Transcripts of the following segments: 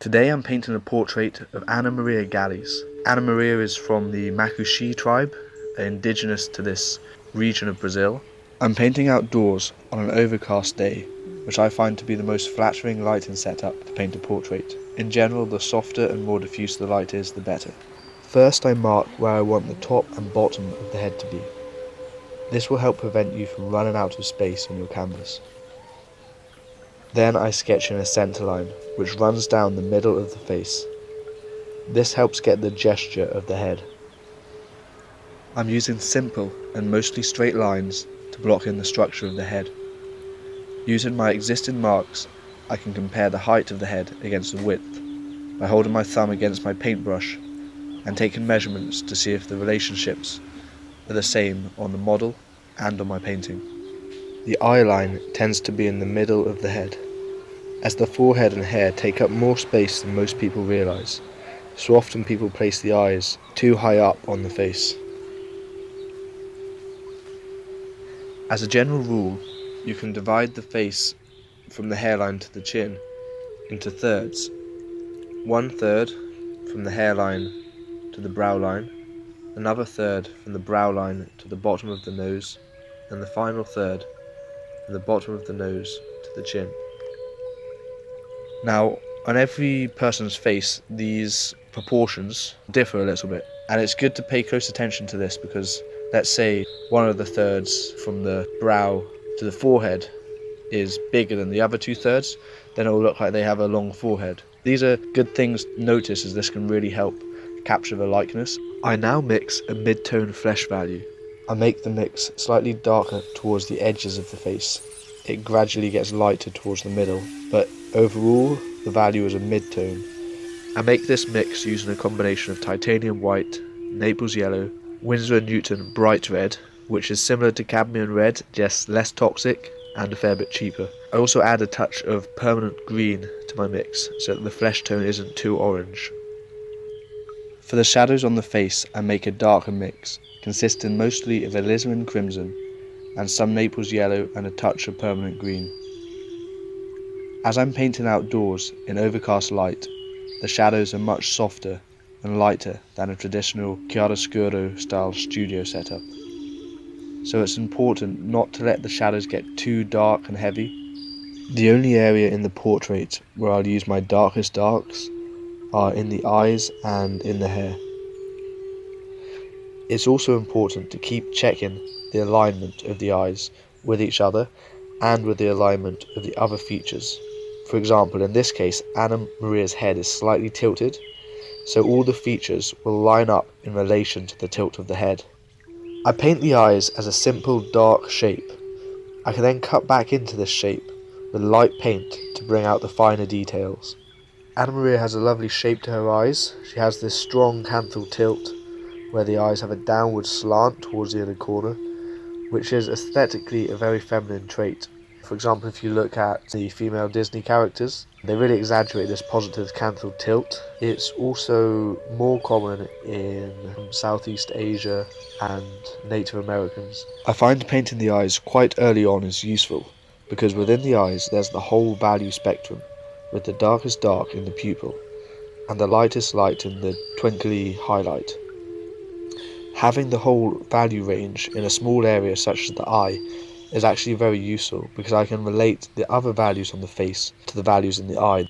Today I'm painting a portrait of Ana Maria Gallis. Ana Maria is from the Macuxi tribe, indigenous to this region of Brazil. I'm painting outdoors on an overcast day, which I find to be the most flattering lighting setup to paint a portrait. In general, the softer and more diffuse the light is, the better. First I mark where I want the top and bottom of the head to be. This will help prevent you from running out of space on your canvas. Then I sketch in a centre line, which runs down the middle of the face. This helps get the gesture of the head. I'm using simple and mostly straight lines to block in the structure of the head. Using my existing marks, I can compare the height of the head against the width by holding my thumb against my paintbrush and taking measurements to see if the relationships are the same on the model and on my painting. The eye line tends to be in the middle of the head, as the forehead and hair take up more space than most people realise, so often people place the eyes too high up on the face. As a general rule, you can divide the face from the hairline to the chin into thirds. 1/3 from the hairline to the brow line, another third from the brow line to the bottom of the nose, and the final third from the bottom of the nose to the chin. Now, on every person's face, these proportions differ a little bit, and it's good to pay close attention to this because, let's say, one of the thirds from the brow to the forehead is bigger than the other 2/3, then it will look like they have a long forehead. These are good things to notice, as this can really help capture the likeness. I now mix a mid-tone flesh value. I make the mix slightly darker towards the edges of the face. It gradually gets lighter towards the middle, but overall the value is a mid-tone. I make this mix using a combination of titanium white, Naples yellow, Winsor & Newton bright red, which is similar to cadmium red, just less toxic and a fair bit cheaper. I also add a touch of permanent green to my mix so that the flesh tone isn't too orange. For the shadows on the face, I make a darker mix, consisting mostly of alizarin crimson and some Naples yellow and a touch of permanent green. As I'm painting outdoors in overcast light, the shadows are much softer and lighter than a traditional chiaroscuro style studio setup. So it's important not to let the shadows get too dark and heavy. The only area in the portrait where I'll use my darkest darks are in the eyes and in the hair. It's also important to keep checking the alignment of the eyes with each other and with the alignment of the other features. For example, in this case, Ana Maria's head is slightly tilted, so all the features will line up in relation to the tilt of the head. I paint the eyes as a simple dark shape. I can then cut back into this shape with light paint to bring out the finer details. Ana Maria has a lovely shape to her eyes. She has this strong canthal tilt where the eyes have a downward slant towards the inner corner, which is aesthetically a very feminine trait. For example, if you look at the female Disney characters, they really exaggerate this positive canthal tilt. It's also more common in Southeast Asia and Native Americans. I find painting the eyes quite early on is useful, because within the eyes there's the whole value spectrum, with the darkest dark in the pupil and the lightest light in the twinkly highlight. Having the whole value range in a small area such as the eye is actually very useful, because I can relate the other values on the face to the values in the eye.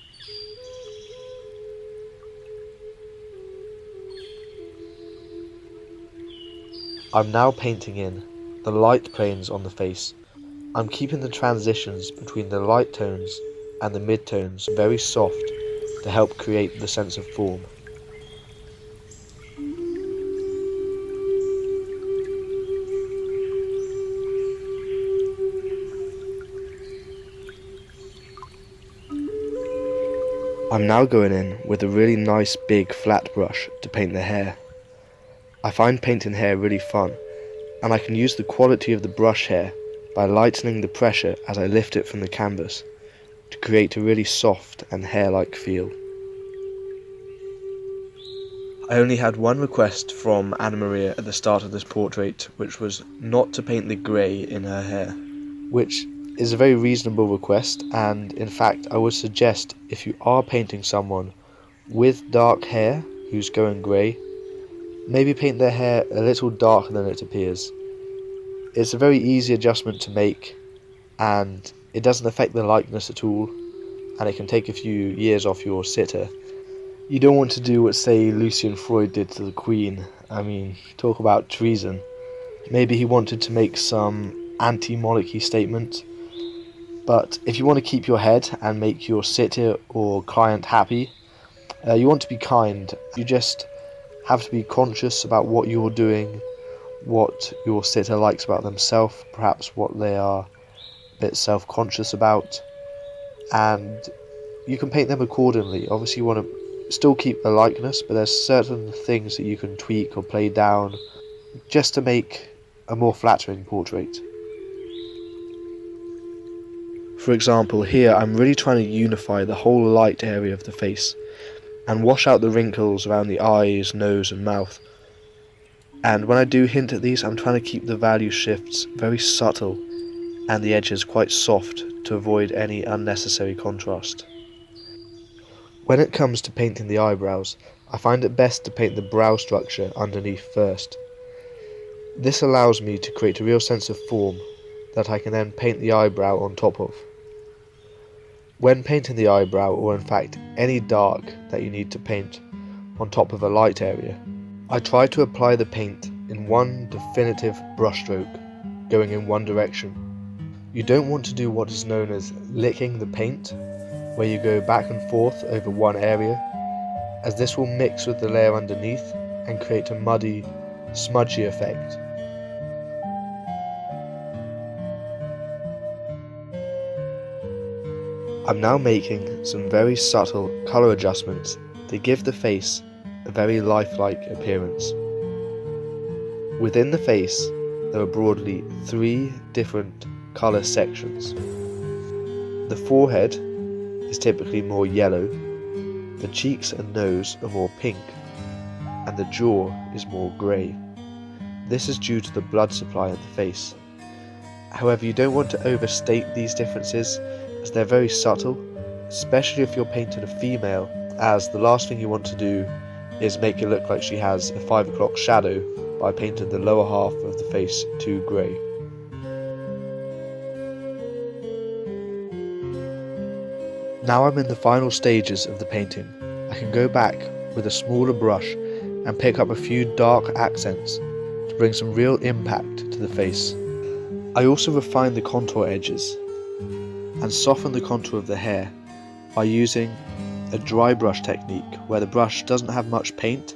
I'm now painting in the light planes on the face. I'm keeping the transitions between the light tones and the mid-tones very soft to help create the sense of form. I'm now going in with a really nice big flat brush to paint the hair. I find painting hair really fun, and I can use the quality of the brush hair by lightening the pressure as I lift it from the canvas to create a really soft and hair-like feel. I only had one request from Ana Maria at the start of this portrait, which was not to paint the grey in her hair, which is a very reasonable request, and in fact I would suggest, if you are painting someone with dark hair who's going grey, maybe paint their hair a little darker than it appears. It's a very easy adjustment to make, and it doesn't affect the likeness at all, and it can take a few years off your sitter. You don't want to do what, say, Lucian Freud did to the Queen. I mean, talk about treason. Maybe he wanted to make some anti-monarchy statement, but if you want to keep your head and make your sitter or client happy, you want to be kind. You just have to be conscious about what you're doing, what your sitter likes about themselves, perhaps what they are a bit self-conscious about, and you can paint them accordingly. Obviously you want to still keep the likeness, but there's certain things that you can tweak or play down just to make a more flattering portrait. For example, here I'm really trying to unify the whole light area of the face and wash out the wrinkles around the eyes, nose and mouth. And when I do hint at these, I'm trying to keep the value shifts very subtle and the edges quite soft to avoid any unnecessary contrast. When it comes to painting the eyebrows, I find it best to paint the brow structure underneath first. This allows me to create a real sense of form that I can then paint the eyebrow on top of. When painting the eyebrow, or in fact any dark that you need to paint on top of a light area, I try to apply the paint in one definitive brushstroke, going in one direction. You don't want to do what is known as licking the paint, where you go back and forth over one area, as this will mix with the layer underneath and create a muddy, smudgy effect. I'm now making some very subtle colour adjustments to give the face a very lifelike appearance. Within the face, there are broadly 3 different colour sections. The forehead is typically more yellow, the cheeks and nose are more pink, and the jaw is more grey. This is due to the blood supply in the face. However, you don't want to overstate these differences, as they're very subtle, especially if you're painting a female, as the last thing you want to do is make it look like she has a 5 o'clock shadow by painting the lower half of the face too grey. Now I'm in the final stages of the painting. I can go back with a smaller brush and pick up a few dark accents to bring some real impact to the face. I also refine the contour edges and soften the contour of the hair by using a dry brush technique where the brush doesn't have much paint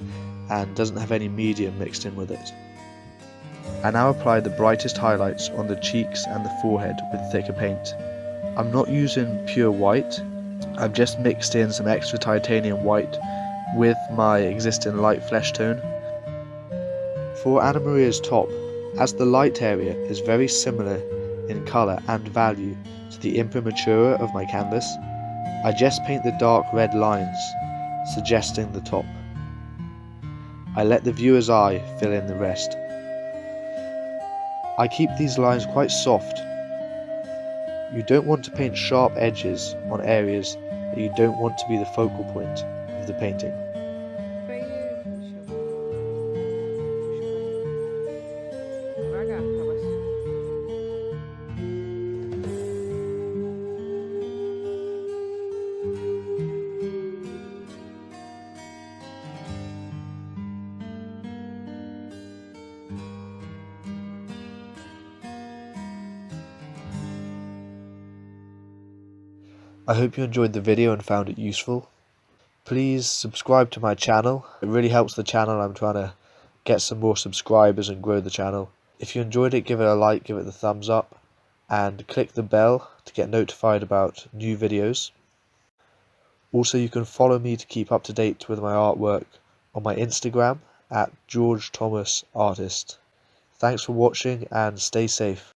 and doesn't have any medium mixed in with it. I now apply the brightest highlights on the cheeks and the forehead with thicker paint. I'm not using pure white, I've just mixed in some extra titanium white with my existing light flesh tone. For Anna Maria's top, as the light area is very similar in colour and value to the imprimatura of my canvas, I just paint the dark red lines, suggesting the top. I let the viewer's eye fill in the rest. I keep these lines quite soft. You don't want to paint sharp edges on areas that you don't want to be the focal point of the painting. I hope you enjoyed the video and found it useful. Please subscribe to my channel. It really helps the channel. I'm trying to get some more subscribers and grow the channel. If you enjoyed it, give it a like, give it the thumbs up, and click the bell to get notified about new videos. Also, you can follow me to keep up to date with my artwork on my Instagram at George Thomas Artist. Thanks for watching and stay safe.